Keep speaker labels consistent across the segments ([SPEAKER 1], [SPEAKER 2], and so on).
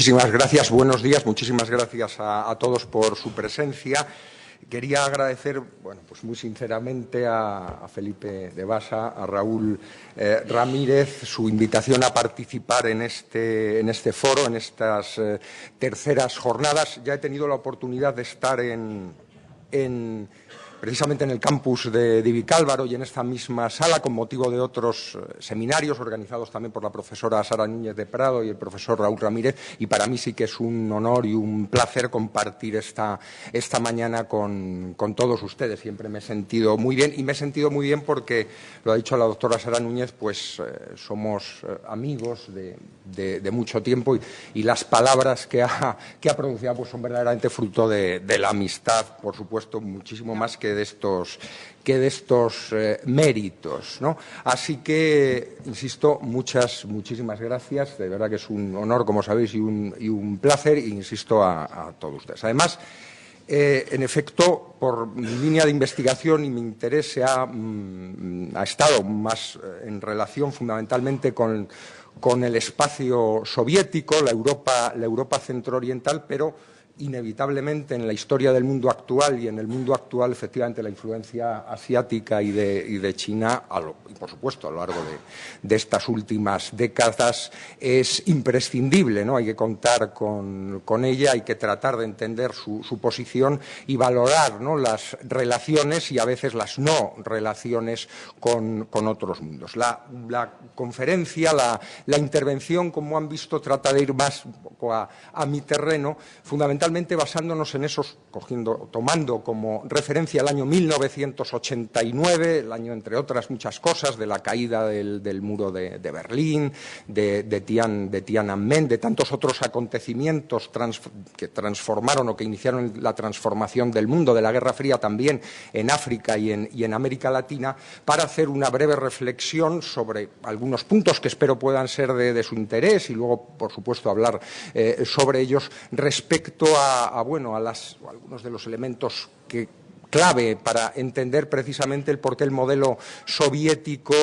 [SPEAKER 1] Muchísimas gracias, buenos días, muchísimas gracias a todos por su presencia. Quería agradecer, bueno, pues muy sinceramente a Felipe de Basa, a Raúl Ramírez, su invitación a participar en este foro, en estas terceras jornadas. Ya he tenido la oportunidad de estar precisamente en el campus de Vicálvaro y en esta misma sala con motivo de otros seminarios organizados también por la profesora Sara Núñez de Prado y el profesor Raúl Ramírez, y para mí sí que es un honor y un placer compartir esta mañana con todos ustedes. Siempre me he sentido muy bien, y me he sentido muy bien porque, lo ha dicho la doctora Sara Núñez, pues somos amigos de mucho tiempo, y las palabras que ha pronunciado pues son verdaderamente fruto de la amistad, por supuesto, muchísimo más que de estos méritos, ¿no? Así que, insisto, muchísimas gracias. De verdad que es un honor, como sabéis, y un placer, e insisto, a todos ustedes. Además, en efecto, por mi línea de investigación y mi interés ha estado más en relación fundamentalmente con el espacio soviético, la Europa centrooriental, pero inevitablemente en la historia del mundo actual y en el mundo actual, efectivamente, la influencia asiática y de China, y por supuesto a lo largo de estas últimas décadas, es imprescindible, ¿no? Hay que contar con ella, hay que tratar de entender su posición y valorar, ¿no?, las relaciones y a veces las no relaciones con otros mundos. La conferencia, la intervención, como han visto, trata de ir más un poco a mi terreno, fundamentalmente basándonos en esos, tomando como referencia el año 1989, el año, entre otras muchas cosas, de la caída del muro de Berlín, de Tiananmen, de tantos otros acontecimientos que transformaron o que iniciaron la transformación del mundo, de la Guerra Fría también en África y en América Latina, para hacer una breve reflexión sobre algunos puntos que espero puedan ser de su interés y luego, por supuesto, hablar sobre ellos respecto a algunos de los elementos clave para entender precisamente el por qué el modelo soviético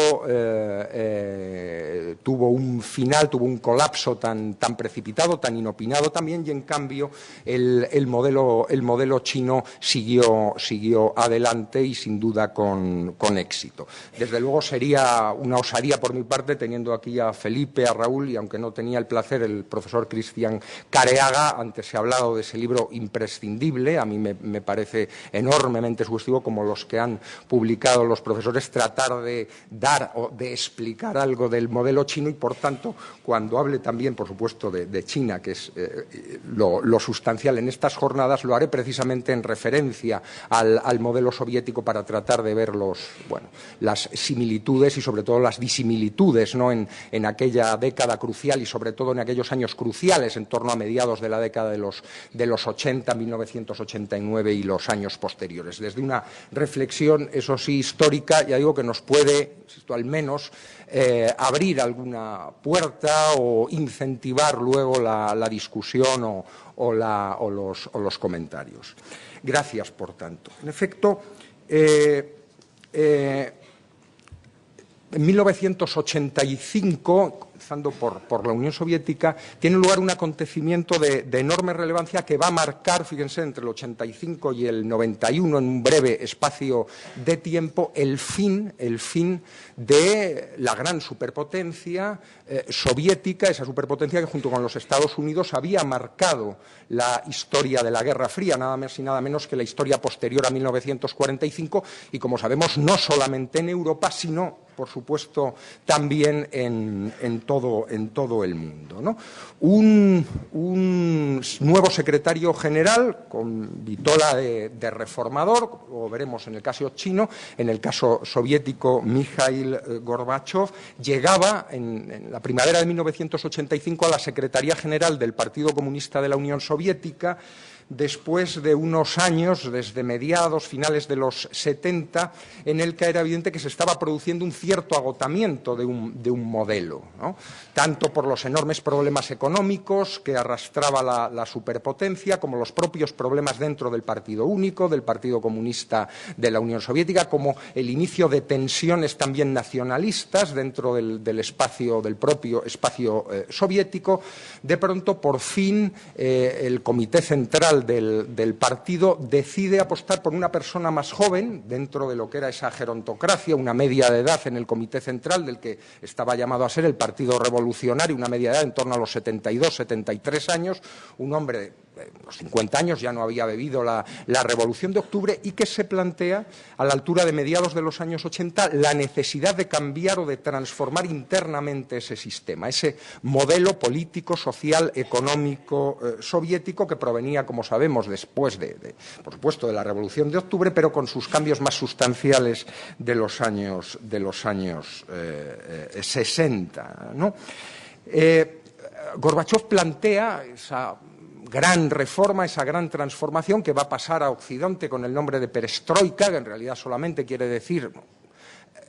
[SPEAKER 1] tuvo un final, tuvo un colapso tan precipitado, tan inopinado también, y en cambio el modelo chino siguió adelante y sin duda con éxito. Desde luego sería una osadía por mi parte, teniendo aquí a Felipe, a Raúl, y aunque no tenía el placer, el profesor Cristian Careaga, antes se ha hablado de ese libro imprescindible, a mí me parece enormemente sugestivo, como los que han publicado los profesores, tratar de dar o de explicar algo del modelo chino, y por tanto, cuando hable también, por supuesto, de China, que es lo sustancial en estas jornadas, lo haré precisamente en referencia al modelo soviético, para tratar de ver las similitudes y sobre todo las disimilitudes, ¿no?, en aquella década crucial y sobre todo en aquellos años cruciales en torno a mediados de la década de los 80, 1989 y los años posteriores. Desde una reflexión, eso sí, histórica, ya digo, que nos puede, insisto, al menos abrir alguna puerta o incentivar luego la discusión o los comentarios. Gracias, por tanto. En efecto, en 1985, comenzando por la Unión Soviética, tiene lugar un acontecimiento de enorme relevancia que va a marcar, fíjense, entre el 85 y el 91, en un breve espacio de tiempo, el fin de la gran superpotencia soviética, esa superpotencia que junto con los Estados Unidos había marcado la historia de la Guerra Fría, nada más y nada menos que la historia posterior a 1945, y como sabemos, no solamente en Europa, sino, por supuesto, también en todo el mundo, ¿no? Un nuevo secretario general, con vitola de reformador, como veremos en el caso chino, en el caso soviético, Mikhail Gorbachev, llegaba en la primavera de 1985 a la Secretaría General del Partido Comunista de la Unión Soviética, después de unos años, desde mediados, finales de los 70, en el que era evidente que se estaba produciendo un cierto agotamiento de un modelo, ¿no? Tanto por los enormes problemas económicos que arrastraba la superpotencia, como los propios problemas dentro del Partido Único, del Partido Comunista de la Unión Soviética, como el inicio de tensiones también nacionalistas dentro del propio espacio soviético. De pronto, por fin, el Comité Central del partido decide apostar por una persona más joven dentro de lo que era esa gerontocracia, una media de edad en el Comité Central del que estaba llamado a ser el Partido Revolucionario, una media de edad en torno a los 72, 73 años, un hombre de los 50 años, ya no había vivido la Revolución de Octubre, y que se plantea, a la altura de mediados de los años 80, la necesidad de cambiar o de transformar internamente ese sistema, ese modelo político, social, económico soviético que provenía, como sabemos, después por supuesto, de la Revolución de Octubre, pero con sus cambios más sustanciales de los años 60, ¿no? Gorbachov plantea esa gran reforma, esa gran transformación que va a pasar a Occidente con el nombre de perestroika, que en realidad solamente quiere decir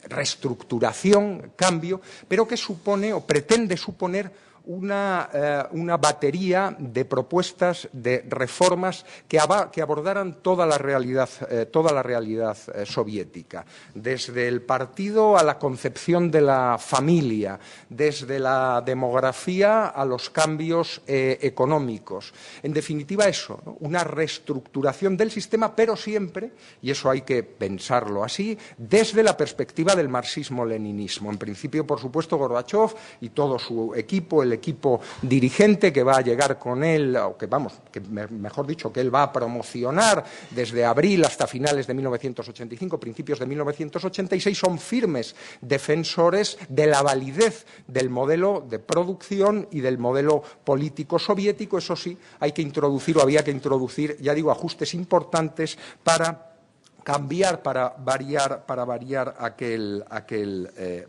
[SPEAKER 1] reestructuración, cambio, pero que supone o pretende suponer una batería de propuestas, de reformas que abordaran toda la realidad soviética, desde el partido a la concepción de la familia, desde la demografía a los cambios económicos. En definitiva, eso, ¿no? Una reestructuración del sistema, pero siempre, y eso hay que pensarlo así, desde la perspectiva del marxismo-leninismo. En principio, por supuesto, Gorbachov y todo su equipo, el equipo dirigente que va a llegar con él, o que mejor dicho, que él va a promocionar desde abril hasta finales de 1985, principios de 1986, son firmes defensores de la validez del modelo de producción y del modelo político soviético. Eso sí, hay que introducir, o había que introducir, ya digo, ajustes importantes para cambiar, para variar aquel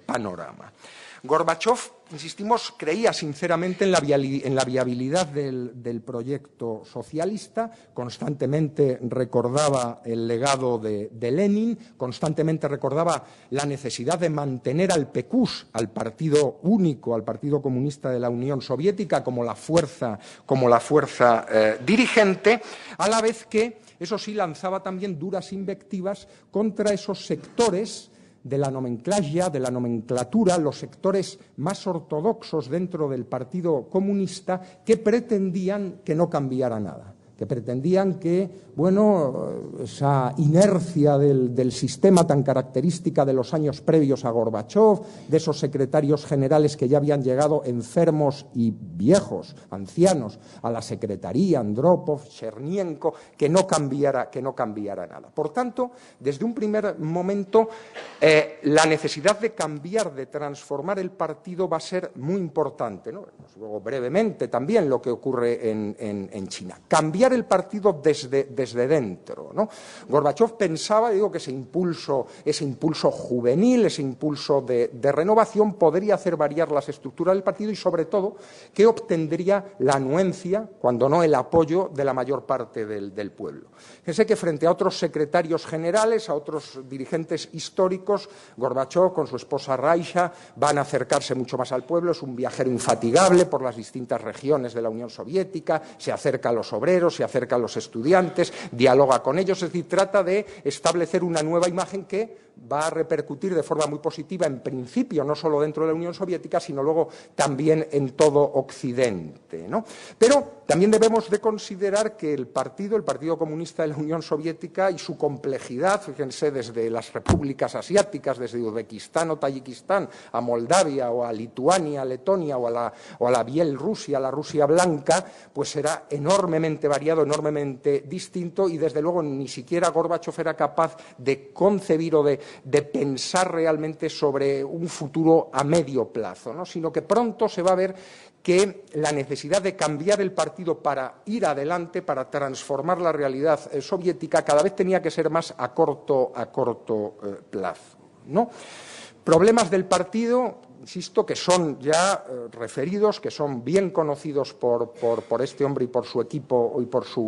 [SPEAKER 1] panorama. Gorbachov, insistimos, creía sinceramente en la viabilidad del proyecto socialista, constantemente recordaba el legado de Lenin, constantemente recordaba la necesidad de mantener al PQS, al Partido Único, al Partido Comunista de la Unión Soviética, como la fuerza dirigente, a la vez que, eso sí, lanzaba también duras invectivas contra esos sectores de la nomenclatura, los sectores más ortodoxos dentro del Partido Comunista, que pretendían que no cambiara nada, que pretendían que, esa inercia del sistema tan característica de los años previos a Gorbachov, de esos secretarios generales que ya habían llegado enfermos y viejos, ancianos, a la secretaría, Andropov, Chernienko, que no cambiara nada. Por tanto, desde un primer momento, la necesidad de cambiar, de transformar el partido va a ser muy importante, ¿no? Luego, brevemente, también lo que ocurre en China. Cambiar el partido desde dentro, ¿no? Gorbachov pensaba, que ese impulso juvenil, ese impulso de renovación podría hacer variar las estructuras del partido y, sobre todo, que obtendría la anuencia, cuando no el apoyo, de la mayor parte del pueblo. Fíjense que frente a otros secretarios generales, a otros dirigentes históricos, Gorbachov con su esposa Raisha van a acercarse mucho más al pueblo, es un viajero infatigable por las distintas regiones de la Unión Soviética, se acerca a los obreros, se acerca a los estudiantes, dialoga con ellos, es decir, trata de establecer una nueva imagen que va a repercutir de forma muy positiva, en principio, no solo dentro de la Unión Soviética, sino luego también en todo Occidente, ¿no? Pero también debemos de considerar que el Partido Comunista de la Unión Soviética y su complejidad, fíjense, desde las repúblicas asiáticas, desde Uzbekistán o Tayikistán a Moldavia o a Lituania, Letonia o a la Bielorrusia, la Rusia blanca, pues era enormemente variado, enormemente distinto, y desde luego ni siquiera Gorbachov era capaz de concebir o de pensar realmente sobre un futuro a medio plazo, ¿no? Sino que pronto se va a ver que la necesidad de cambiar el partido para ir adelante, para transformar la realidad soviética, cada vez tenía que ser más a corto plazo, ¿no? Problemas del partido, insisto, que son ya referidos, que son bien conocidos por este hombre y por su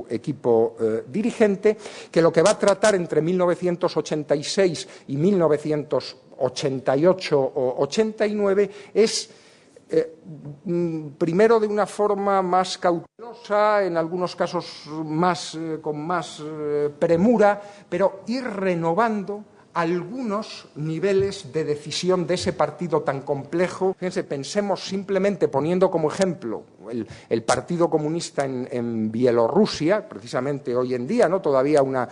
[SPEAKER 1] equipo dirigente, que lo que va a tratar entre 1986 y 1988 o 89 es primero de una forma más cautelosa, en algunos casos con más premura, pero ir renovando algunos niveles de decisión de ese partido tan complejo. Fíjense, pensemos simplemente, poniendo como ejemplo el Partido Comunista en Bielorrusia, precisamente hoy en día, ¿no? Todavía una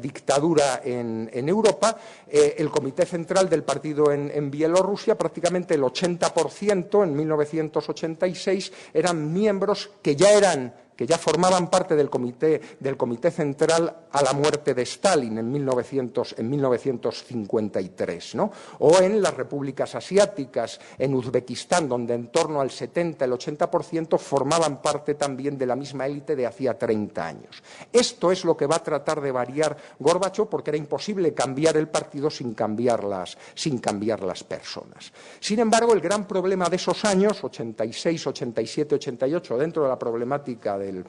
[SPEAKER 1] dictadura en Europa, el Comité Central del partido en Bielorrusia, prácticamente el 80% en 1986 eran miembros que ya formaban parte del comité central a la muerte de Stalin en 1953, ¿no? O en las repúblicas asiáticas, en Uzbekistán, donde en torno al 70, el 80% formaban parte también de la misma élite de hacía 30 años. Esto es lo que va a tratar de variar Gorbachov, porque era imposible cambiar el partido sin cambiar las personas. Sin embargo, el gran problema de esos años, 86, 87, 88, dentro de la problemática del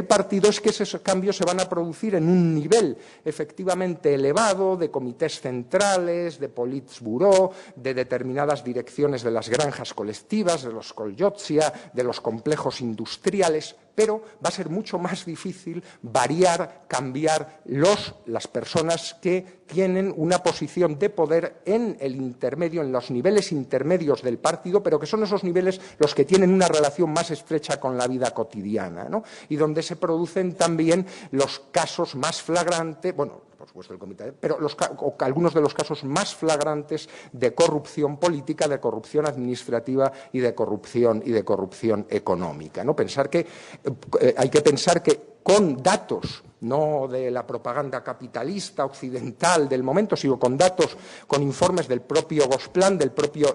[SPEAKER 1] partido, es que esos cambios se van a producir en un nivel efectivamente elevado de comités centrales, de Politburo, de determinadas direcciones de las granjas colectivas, de los kolyotzia, de los complejos industriales, pero va a ser mucho más difícil variar, cambiar las personas que tienen una posición de poder en el intermedio, en los niveles intermedios del partido, pero que son esos niveles los que tienen una relación más estrecha con la vida cotidiana, ¿no? Y donde se producen también los casos más flagrantes, bueno, por supuesto el comité, pero algunos de los casos más flagrantes de corrupción política, de corrupción administrativa y de corrupción económica, ¿no? Hay que pensar que con datos, no de la propaganda capitalista occidental del momento, sino con datos, con informes del propio Gosplan, de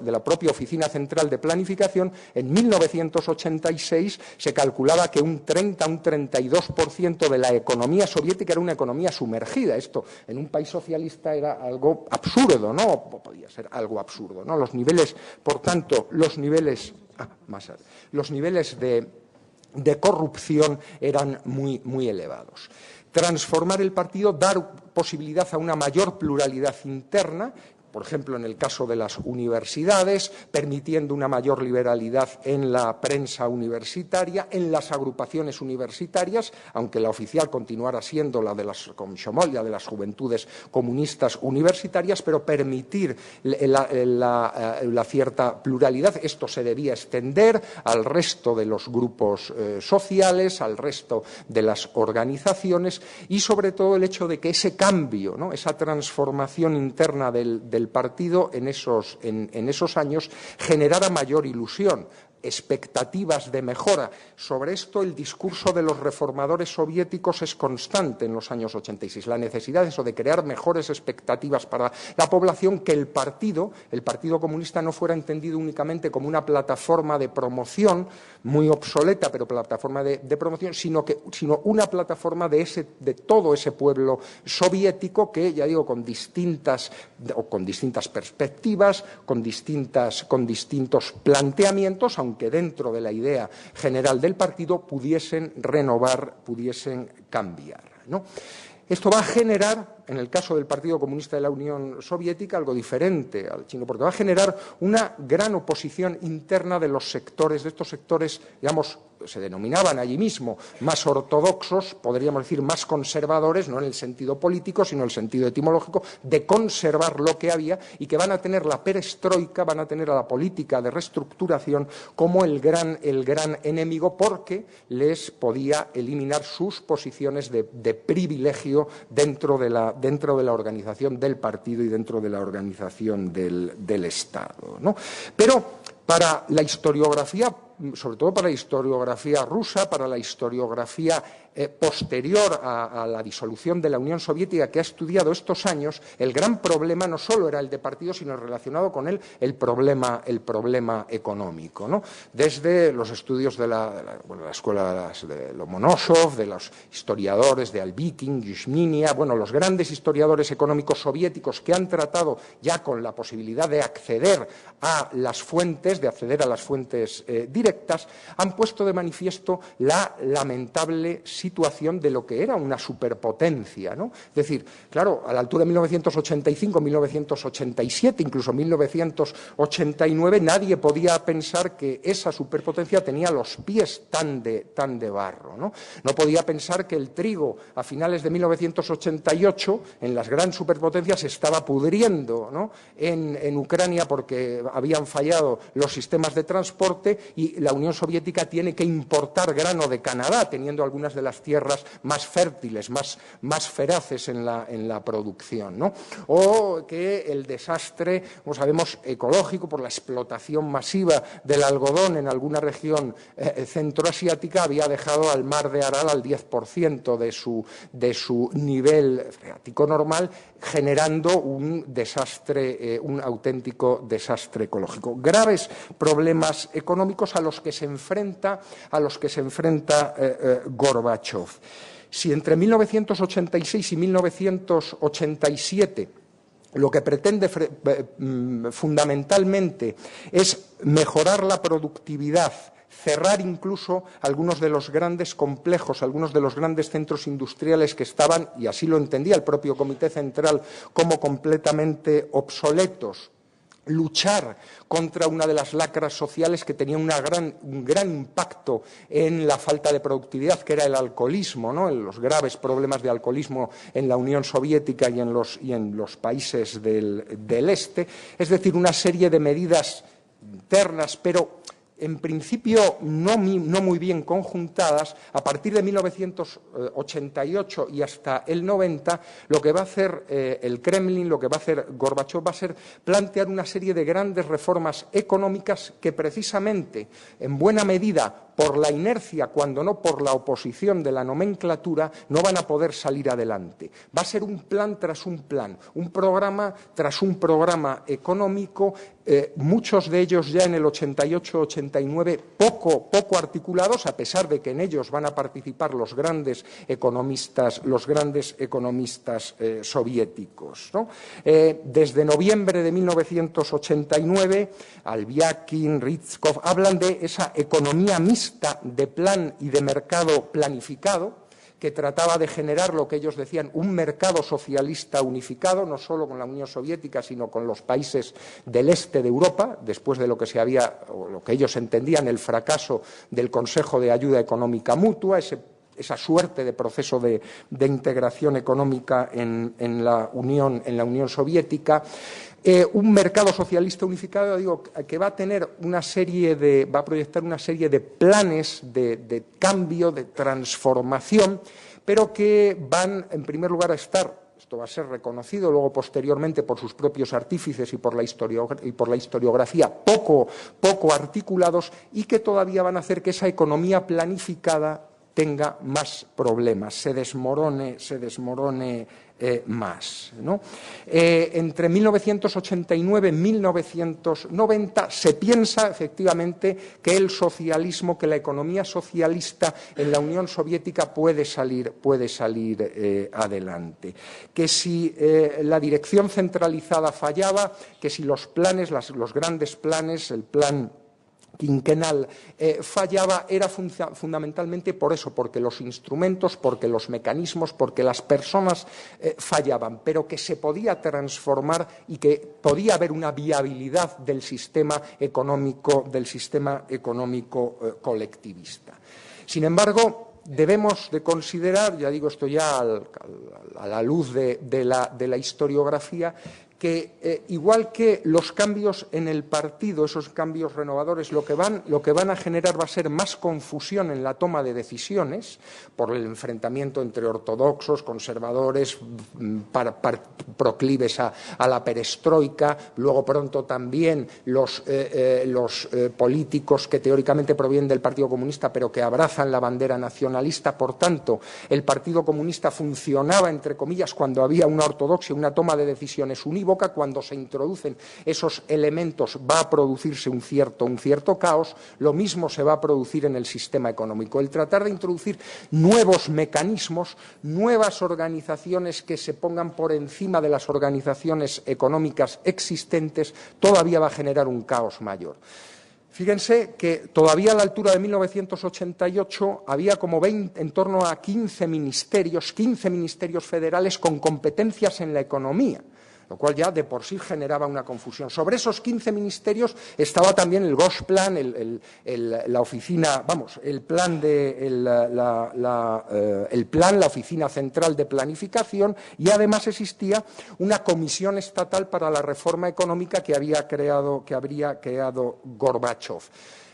[SPEAKER 1] la propia Oficina Central de Planificación, en 1986 se calculaba que un 32% de la economía soviética era una economía sumergida. Esto en un país socialista era algo absurdo, ¿no? Podía ser algo absurdo, ¿no? Los niveles, por tanto, los niveles de corrupción eran muy elevados. Transformar el partido, dar posibilidad a una mayor pluralidad interna, por ejemplo, en el caso de las universidades, permitiendo una mayor liberalidad en la prensa universitaria, en las agrupaciones universitarias, aunque la oficial continuara siendo la de las Komsomol, de las Juventudes Comunistas Universitarias, pero permitir la cierta pluralidad. Esto se debía extender al resto de los grupos sociales, al resto de las organizaciones y, sobre todo, el hecho de que ese cambio, ¿no?, esa transformación interna del partido en esos años generara mayor ilusión, expectativas de mejora. Sobre esto el discurso de los reformadores soviéticos es constante en los años 86. La necesidad de crear mejores expectativas para la población, que el Partido Comunista no fuera entendido únicamente como una plataforma de promoción, muy obsoleta, pero plataforma de promoción, sino una plataforma de todo ese pueblo soviético que, ya digo, con distintas perspectivas, con distintos planteamientos, aunque dentro de la idea general del partido pudiesen renovar, pudiesen cambiar, ¿no? Esto va a generar, en el caso del Partido Comunista de la Unión Soviética, algo diferente al chino, porque va a generar una gran oposición interna de estos sectores, digamos, se denominaban allí mismo más ortodoxos, podríamos decir más conservadores, no en el sentido político, sino en el sentido etimológico, de conservar lo que había, y que van a tener la perestroika, van a tener a la política de reestructuración como el gran enemigo, porque les podía eliminar sus posiciones de privilegio dentro de la organización del partido y dentro de la organización del Estado, ¿no? Pero para la historiografía, sobre todo para la historiografía rusa, para la historiografía posterior a la disolución de la Unión Soviética, que ha estudiado estos años, el gran problema no solo era el de partidos, sino relacionado con él el problema económico, ¿no? Desde los estudios de la escuela de Lomonosov, de los historiadores de Albikin, Yushminia, los grandes historiadores económicos soviéticos que han tratado ya con la posibilidad de acceder a las fuentes, directas, han puesto de manifiesto la lamentable situación de lo que era una superpotencia, ¿no? Es decir, claro, a la altura de 1985, 1987, incluso 1989, nadie podía pensar que esa superpotencia tenía los pies tan de barro, ¿no? No podía pensar que el trigo a finales de 1988 en las grandes superpotencias se estaba pudriendo, ¿no? en Ucrania porque habían fallado los sistemas de transporte y la Unión Soviética tiene que importar grano de Canadá, teniendo algunas de las tierras más fértiles, más feraces en la producción, ¿no? O que el desastre, como sabemos, ecológico por la explotación masiva del algodón en alguna región centroasiática había dejado al mar de Aral al 10% de su nivel freático normal, generando un desastre, un auténtico desastre ecológico. Graves problemas económicos a los que se enfrenta Gorbachov. Si entre 1986 y 1987 lo que pretende fundamentalmente es mejorar la productividad, cerrar incluso algunos de los grandes complejos, algunos de los grandes centros industriales que estaban, y así lo entendía el propio Comité Central, como completamente obsoletos, luchar contra una de las lacras sociales que tenía un gran impacto en la falta de productividad, que era el alcoholismo, ¿no? Los graves problemas de alcoholismo en la Unión Soviética y en los países del este, es decir, una serie de medidas internas, pero en principio no muy bien conjuntadas. A partir de 1988 y hasta el 90, lo que va a hacer el Kremlin, lo que va a hacer Gorbachov, va a ser plantear una serie de grandes reformas económicas que precisamente, en buena medida, por la inercia, cuando no por la oposición de la nomenclatura, no van a poder salir adelante. Va a ser un plan tras un plan, un programa tras un programa económico, muchos de ellos ya en el 88-89 poco articulados, a pesar de que en ellos van a participar los grandes economistas soviéticos, ¿no? Desde noviembre de 1989, Albiakin, Rizkov hablan de esa economía mixta de plan y de mercado planificado, que trataba de generar lo que ellos decían un mercado socialista unificado, no solo con la Unión Soviética, sino con los países del este de Europa, después de lo que ellos entendían el fracaso del Consejo de Ayuda Económica Mutua, esa suerte de proceso de integración económica en la Unión Soviética. Un mercado socialista unificado, digo, que va a proyectar una serie de planes de cambio, de transformación, pero que van, en primer lugar, a estar, esto va a ser reconocido luego posteriormente por sus propios artífices y por la historiografía, poco articulados, y que todavía van a hacer que esa economía planificada tenga más problemas, se desmorone más, ¿no? Entre 1989 y 1990 se piensa efectivamente que el socialismo, que la economía socialista en la Unión Soviética puede salir adelante. Que si la dirección centralizada fallaba, que si los planes, los grandes planes, el plan quinquenal fallaba, era fundamentalmente por eso, porque los instrumentos, porque los mecanismos, porque las personas fallaban, pero que se podía transformar y que podía haber una viabilidad del sistema económico colectivista. Sin embargo, debemos de considerar, ya digo esto ya a la luz de la historiografía, que igual que los cambios en el partido, esos cambios renovadores, lo que van a generar va a ser más confusión en la toma de decisiones por el enfrentamiento entre ortodoxos, conservadores, proclives a la perestroika, luego pronto también los políticos que teóricamente provienen del Partido Comunista pero que abrazan la bandera nacionalista. Por tanto, el Partido Comunista funcionaba, entre comillas, cuando había una ortodoxia, una toma de decisiones unívoca. Cuando se introducen esos elementos va a producirse un cierto caos. Lo mismo se va a producir en el sistema económico. El tratar de introducir nuevos mecanismos, nuevas organizaciones que se pongan por encima de las organizaciones económicas existentes, todavía va a generar un caos mayor. Fíjense que todavía a la altura de 1988 había como en torno a 15 ministerios federales con competencias en la economía, lo cual ya de por sí generaba una confusión. Sobre esos 15 ministerios estaba también el Gosplan, la oficina, vamos, la Oficina Central de Planificación, y además existía una comisión estatal para la reforma económica que habría creado Gorbachov.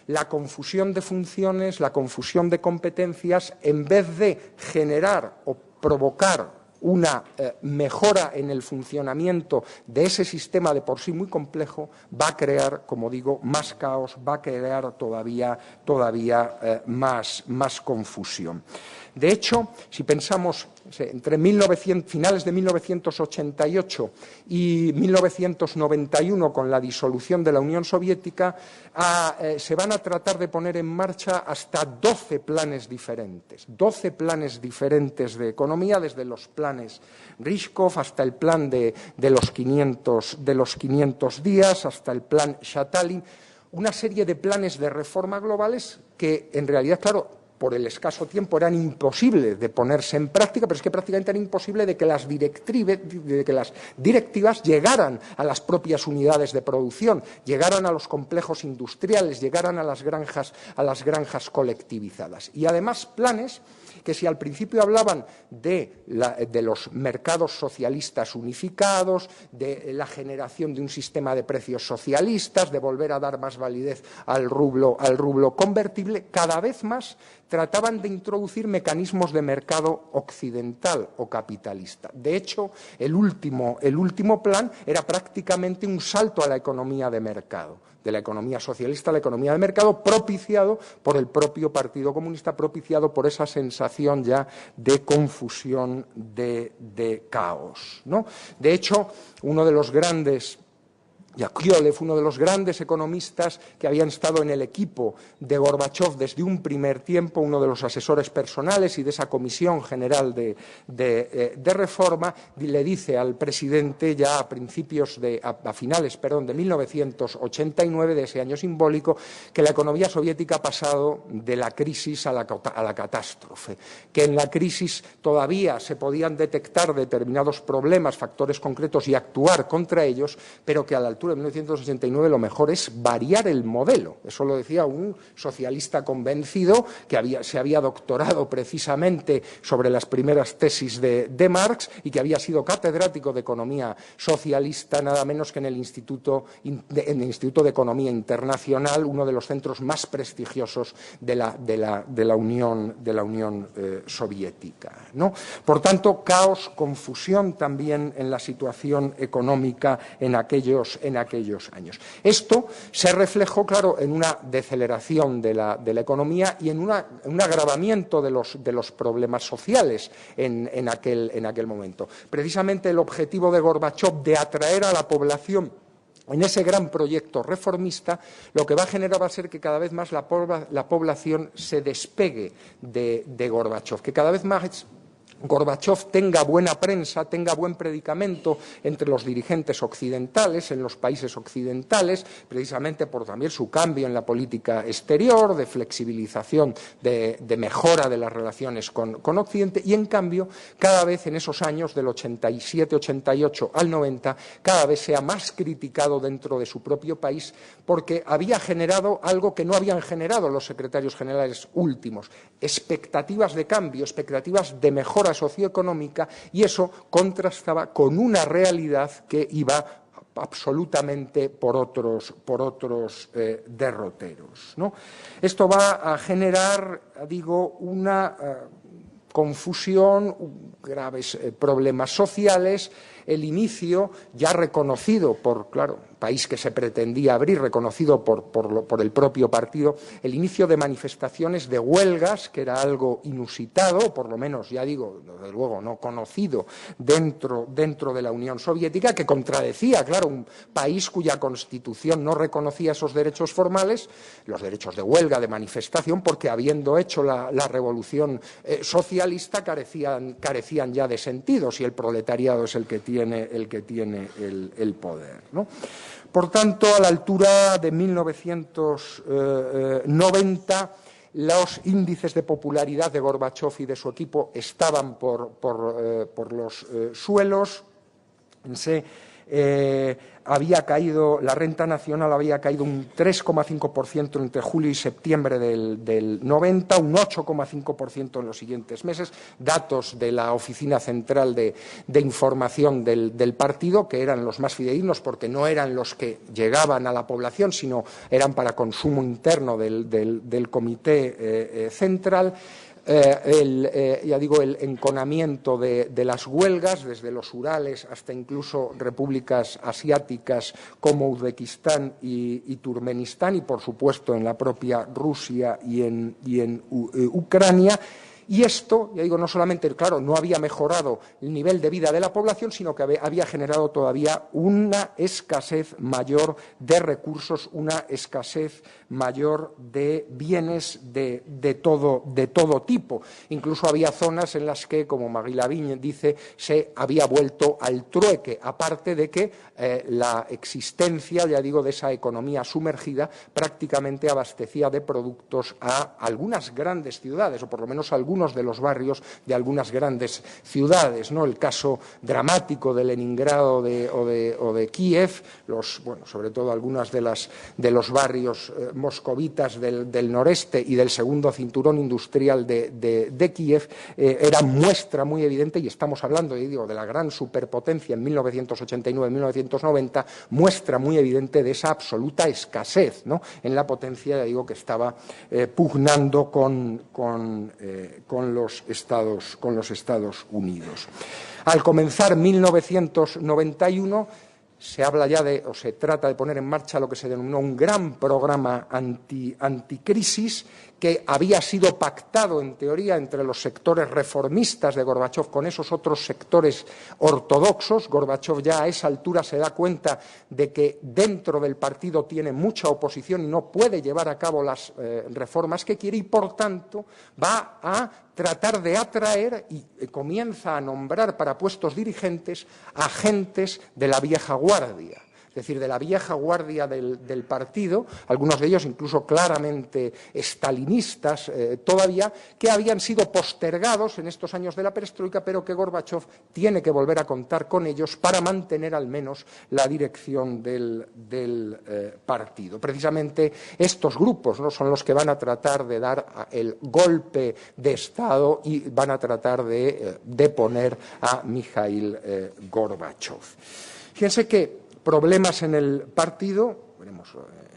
[SPEAKER 1] La confusión de funciones, la confusión de competencias, en vez de generar o provocar una mejora en el funcionamiento de ese sistema de por sí muy complejo, va a crear, como digo, más caos, va a crear todavía más confusión. De hecho, si pensamos entre finales de 1988 y 1991, con la disolución de la Unión Soviética, se van a tratar de poner en marcha hasta 12 planes diferentes de economía, desde los planes Rishkov hasta el plan de los 500 días, hasta el plan Shatalin, una serie de planes de reforma globales que, en realidad, claro, por el escaso tiempo eran imposibles de ponerse en práctica, pero es que prácticamente era imposible de que las directivas llegaran a las propias unidades de producción, llegaran a los complejos industriales, llegaran a las granjas colectivizadas. Y además planes que, si al principio hablaban de los mercados socialistas unificados, de la generación de un sistema de precios socialistas, de volver a dar más validez al rublo convertible, cada vez más trataban de introducir mecanismos de mercado occidental o capitalista. De hecho, el último plan era prácticamente un salto a la economía de mercado, de la economía socialista a la economía de mercado, propiciado por el propio Partido Comunista, propiciado por esa sensación ya de confusión, de caos, ¿no? De hecho, uno de los grandes economistas que habían estado en el equipo de Gorbachov desde un primer tiempo, uno de los asesores personales y de esa Comisión General de Reforma, le dice al presidente ya a finales de 1989, de ese año simbólico, que la economía soviética ha pasado de la crisis a la catástrofe, que en la crisis todavía se podían detectar determinados problemas, factores concretos y actuar contra ellos, pero que a la altura de 1989 lo mejor es variar el modelo. Eso lo decía un socialista convencido que se había doctorado precisamente sobre las primeras tesis de Marx y que había sido catedrático de economía socialista nada menos que en el Instituto de Economía Internacional, uno de los centros más prestigiosos de la Unión Soviética, ¿no? Por tanto, caos, confusión también en la situación económica en aquellos años. Esto se reflejó, claro, en una deceleración de la economía y en un agravamiento de los problemas sociales en aquel momento. Precisamente el objetivo de Gorbachov de atraer a la población en ese gran proyecto reformista, lo que va a generar va a ser que cada vez más la población se despegue de Gorbachov, que cada vez más Gorbachov tenga buena prensa, tenga buen predicamento entre los dirigentes occidentales, en los países occidentales, precisamente por también su cambio en la política exterior, de flexibilización, de mejora de las relaciones con Occidente, y en cambio, cada vez en esos años, del 87, 88 al 90, cada vez sea más criticado dentro de su propio país, porque había generado algo que no habían generado los secretarios generales últimos: expectativas de cambio, expectativas de mejora mejora socioeconómica, y eso contrastaba con una realidad que iba absolutamente por otros derroteros, ¿no? Esto va a generar, digo, una confusión, graves problemas sociales, el inicio ya reconocido por, claro, país que se pretendía abrir, reconocido por el propio partido, el inicio de manifestaciones de huelgas, que era algo inusitado, por lo menos, ya digo, desde luego no conocido dentro de la Unión Soviética, que contradecía, claro, un país cuya Constitución no reconocía esos derechos formales, los derechos de huelga, de manifestación, porque habiendo hecho la revolución socialista carecían ya de sentido, si el proletariado es el que tiene el poder, ¿no? Por tanto, a la altura de 1990, los índices de popularidad de Gorbachov y de su equipo estaban por los suelos. Había caído, la renta nacional había caído un 3,5% entre julio y septiembre del 90, un 8,5% en los siguientes meses, datos de la Oficina Central de Información del partido, que eran los más fidedignos porque no eran los que llegaban a la población, sino eran para consumo interno del Comité Central. Ya digo, el enconamiento de las huelgas, desde los Urales hasta incluso repúblicas asiáticas como Uzbekistán y Turkmenistán, y por supuesto en la propia Rusia y en Ucrania. Y esto, ya digo, no solamente, claro, no había mejorado el nivel de vida de la población, sino que había generado todavía una escasez mayor de recursos, una escasez mayor de bienes de todo tipo. Incluso había zonas en las que, como Magui Lavigne dice, se había vuelto al trueque, aparte de que la existencia, ya digo, de esa economía sumergida prácticamente abastecía de productos a algunas grandes ciudades, o por lo menos a algunos de los barrios de algunas grandes ciudades, ¿no? El caso dramático de Leningrado o de Kiev, sobre todo algunas de los barrios moscovitas del noreste y del segundo cinturón industrial de Kiev, era muestra muy evidente, y estamos hablando, digo, de la gran superpotencia en 1989-1990, muestra muy evidente de esa absoluta escasez, ¿no? En la potencia, ya digo, que estaba pugnando con los Estados Unidos. Al comenzar 1991 se habla ya o se trata de poner en marcha lo que se denominó un gran programa anticrisis, que había sido pactado en teoría entre los sectores reformistas de Gorbachov con esos otros sectores ortodoxos. Gorbachov ya a esa altura se da cuenta de que dentro del partido tiene mucha oposición y no puede llevar a cabo las reformas que quiere, y por tanto va a tratar de atraer y comienza a nombrar para puestos dirigentes a agentes de la vieja guardia. Es decir, de la vieja guardia del partido, algunos de ellos incluso claramente estalinistas todavía, que habían sido postergados en estos años de la perestroika, pero que Gorbachov tiene que volver a contar con ellos para mantener al menos la dirección del partido. Precisamente estos grupos, ¿no?, son los que van a tratar de dar el golpe de Estado y van a tratar de deponer a Mikhail Gorbachov. Fíjense que problemas en el partido, veremos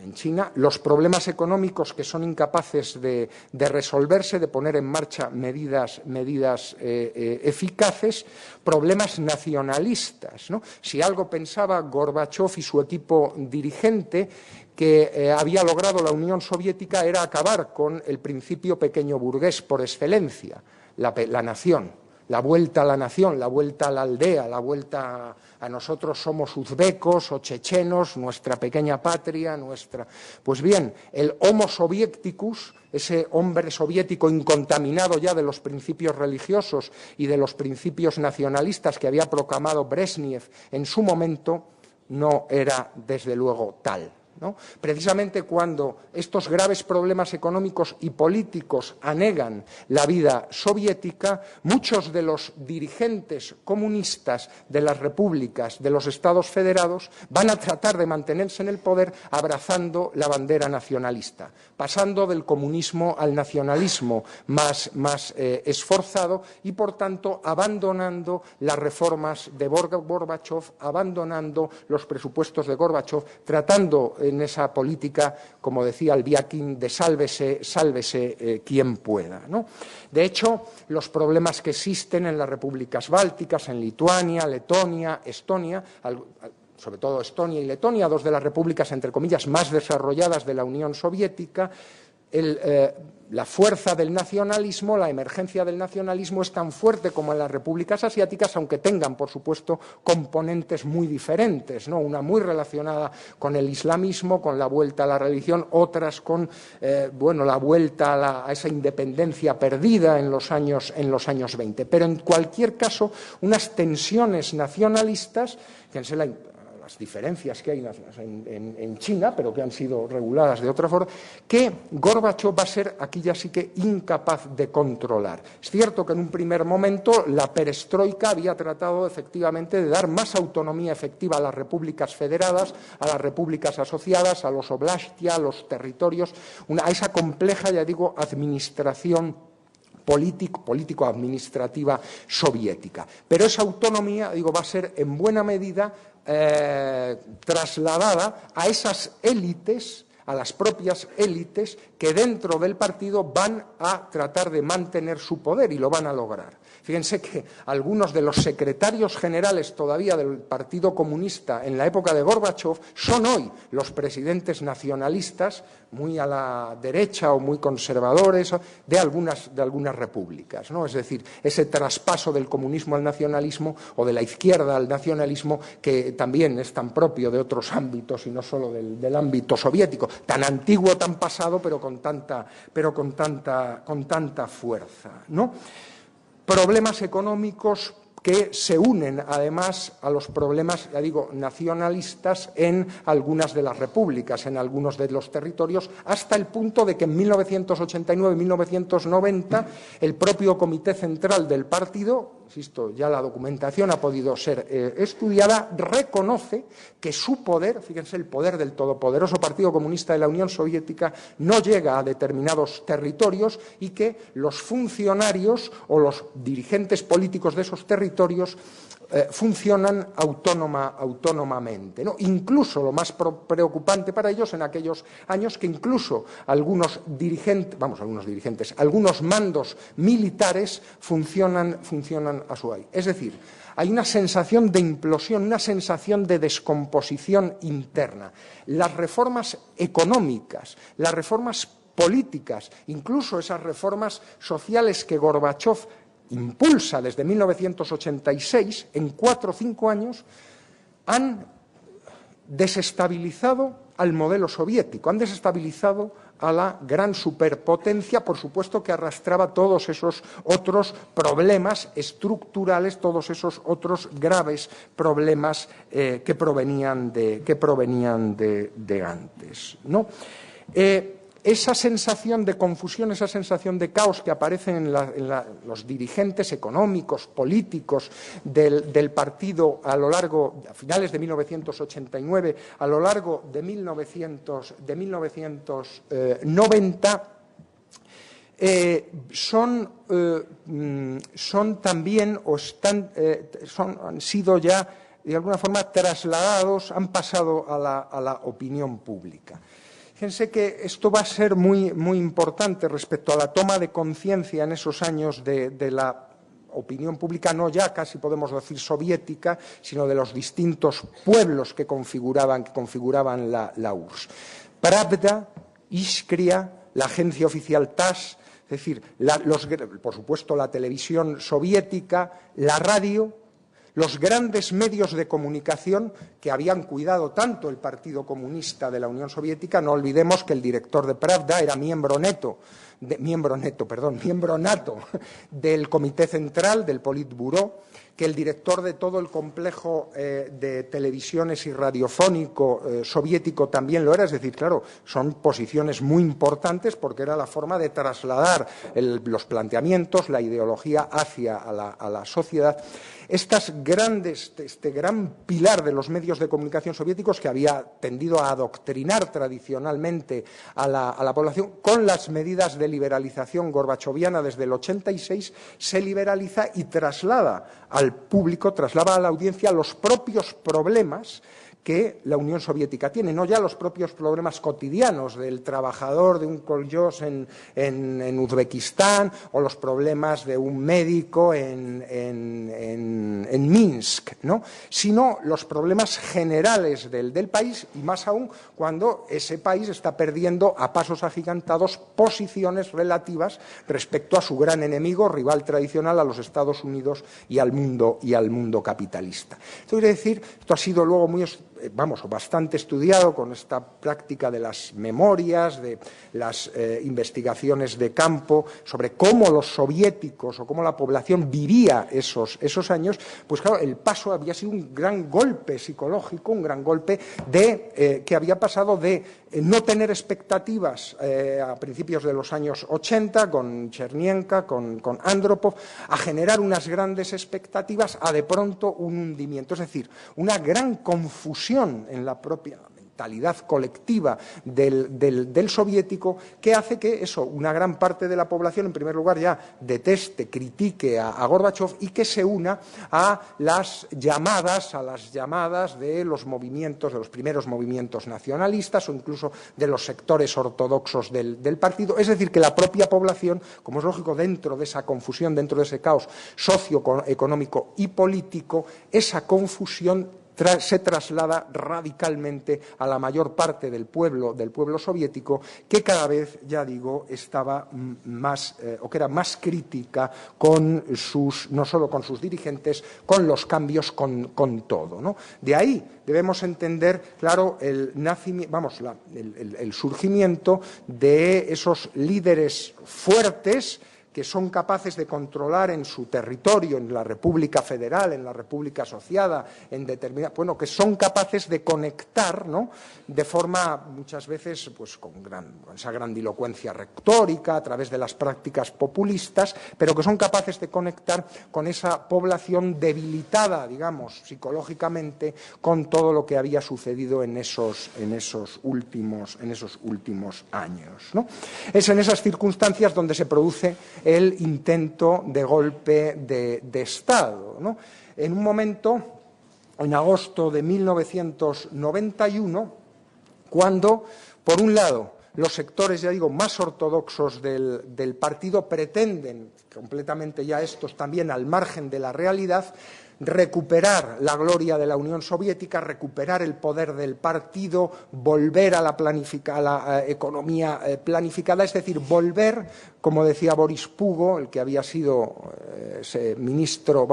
[SPEAKER 1] en China, los problemas económicos que son incapaces de resolverse, de poner en marcha medidas eficaces, problemas nacionalistas, ¿no? Si algo pensaba Gorbachov y su equipo dirigente que había logrado la Unión Soviética era acabar con el principio pequeño burgués por excelencia, la nación. La vuelta a la nación, la vuelta a la aldea, la vuelta a nosotros somos uzbecos o chechenos, nuestra pequeña patria, nuestra... Pues bien, el Homo Soviéticus, ese hombre soviético incontaminado ya de los principios religiosos y de los principios nacionalistas que había proclamado Brezhnev en su momento, no era desde luego tal. ¿no? Precisamente cuando estos graves problemas económicos y políticos anegan la vida soviética, muchos de los dirigentes comunistas de las repúblicas de los Estados federados van a tratar de mantenerse en el poder abrazando la bandera nacionalista, pasando del comunismo al nacionalismo más esforzado y, por tanto, abandonando las reformas de Gorbachov, abandonando los presupuestos de Gorbachov, tratando en esa política, como decía Albiakin, de sálvese quien pueda, ¿no? De hecho, los problemas que existen en las repúblicas bálticas, en Lituania, Letonia, Estonia, sobre todo Estonia y Letonia, dos de las repúblicas, entre comillas, más desarrolladas de la Unión Soviética, la fuerza del nacionalismo, la emergencia del nacionalismo es tan fuerte como en las repúblicas asiáticas, aunque tengan, por supuesto, componentes muy diferentes, ¿no? Una muy relacionada con el islamismo, con la vuelta a la religión, otras con la vuelta a esa independencia perdida en los años 20. Pero, en cualquier caso, unas tensiones nacionalistas, fíjense las diferencias que hay en China, pero que han sido reguladas de otra forma, que Gorbachov va a ser aquí ya sí que incapaz de controlar. Es cierto que en un primer momento la perestroika había tratado efectivamente de dar más autonomía efectiva a las repúblicas federadas, a las repúblicas asociadas, a los oblastya, a los territorios, a esa compleja, ya digo, administración político-administrativa soviética. Pero esa autonomía, digo, va a ser en buena medida trasladada a esas élites, a las propias élites que dentro del partido van a tratar de mantener su poder y lo van a lograr. Fíjense que algunos de los secretarios generales todavía del Partido Comunista en la época de Gorbachov son hoy los presidentes nacionalistas, muy a la derecha o muy conservadores, de algunas repúblicas, ¿no? Es decir, ese traspaso del comunismo al nacionalismo o de la izquierda al nacionalismo, que también es tan propio de otros ámbitos y no solo del ámbito soviético, tan antiguo, tan pasado, pero con tanta fuerza, ¿no? Problemas económicos que se unen, además, a los problemas, ya digo, nacionalistas en algunas de las repúblicas, en algunos de los territorios, hasta el punto de que en 1989-1990 el propio Comité Central del partido, insisto, ya la documentación ha podido ser estudiada, reconoce que su poder, fíjense, el poder del todopoderoso Partido Comunista de la Unión Soviética no llega a determinados territorios y que los funcionarios o los dirigentes políticos de esos territorios funcionan autónomamente, ¿no? Incluso lo más preocupante para ellos en aquellos años que incluso algunos mandos militares funcionan a su vez. Es decir, hay una sensación de implosión, una sensación de descomposición interna. Las reformas económicas, las reformas políticas, incluso esas reformas sociales que Gorbachov impulsa desde 1986, en 4 o 5 años, han desestabilizado al modelo soviético, han desestabilizado a la gran superpotencia, por supuesto que arrastraba todos esos otros problemas estructurales, todos esos otros graves problemas que provenían de antes, ¿no? Esa sensación de confusión, esa sensación de caos que aparece en los dirigentes económicos, políticos del partido a lo largo, a finales de 1989, a lo largo de 1990, son también o han sido ya de alguna forma trasladados, han pasado a la opinión pública. Fíjense que esto va a ser muy importante respecto a la toma de conciencia en esos años de la opinión pública, no ya casi podemos decir soviética, sino de los distintos pueblos que configuraban la URSS. Pravda, Iskria, la agencia oficial TASS, es decir, por supuesto la televisión soviética, la radio, los grandes medios de comunicación que habían cuidado tanto el Partido Comunista de la Unión Soviética. No olvidemos que el director de Pravda era miembro nato del Comité Central, del Politburó, que el director de todo el complejo de televisiones y radiofónico soviético también lo era, es decir, claro, son posiciones muy importantes porque era la forma de trasladar los planteamientos, la ideología hacia a la sociedad. Este gran pilar de los medios de comunicación soviéticos que había tendido a adoctrinar tradicionalmente a la población, con las medidas de liberalización gorbachoviana desde el 86, se liberaliza y traslada al público, traslada a la audiencia los propios problemas que la Unión Soviética tiene, no ya los propios problemas cotidianos del trabajador de un koljós en Uzbekistán o los problemas de un médico en Minsk, ¿no? Sino los problemas generales del país, y más aún cuando ese país está perdiendo a pasos agigantados posiciones relativas respecto a su gran enemigo, rival tradicional, a los Estados Unidos y al mundo capitalista. Esto quiere decir, esto ha sido luego bastante estudiado con esta práctica de las memorias, de las investigaciones de campo sobre cómo los soviéticos o cómo la población vivía esos años. Pues claro, el paso había sido un gran golpe psicológico, un gran golpe que había pasado de no tener expectativas a principios de los años 80 con Chernienka, con Andropov, a generar unas grandes expectativas, a de pronto un hundimiento, es decir, una gran confusión en la propia mentalidad colectiva del soviético, que hace que una gran parte de la población, en primer lugar, ya deteste, critique a Gorbachov y que se una a las llamadas de los movimientos, de los primeros movimientos nacionalistas o incluso de los sectores ortodoxos del partido. Es decir, que la propia población, como es lógico, dentro de esa confusión, dentro de ese caos socioeconómico y político, esa confusión se traslada radicalmente a la mayor parte del pueblo soviético, que cada vez, ya digo, estaba más, o que era más crítica con no solo con sus dirigentes, con los cambios, con todo, ¿no? De ahí debemos entender, claro, el surgimiento de esos líderes fuertes que son capaces de controlar en su territorio, en la República Federal, en la República Asociada, que son capaces de conectar, ¿no?, de forma muchas veces pues con esa grandilocuencia retórica, a través de las prácticas populistas, pero que son capaces de conectar con esa población debilitada, digamos, psicológicamente, con todo lo que había sucedido en esos últimos años, ¿no? Es en esas circunstancias donde se produce el intento de golpe de Estado, ¿no? En un momento, en agosto de 1991, cuando, por un lado, los sectores, ya digo, más ortodoxos del partido pretenden, completamente ya estos también al margen de la realidad, recuperar la gloria de la Unión Soviética, recuperar el poder del partido, volver a la economía planificada, es decir, volver, como decía Boris Pugo, el que había sido ministro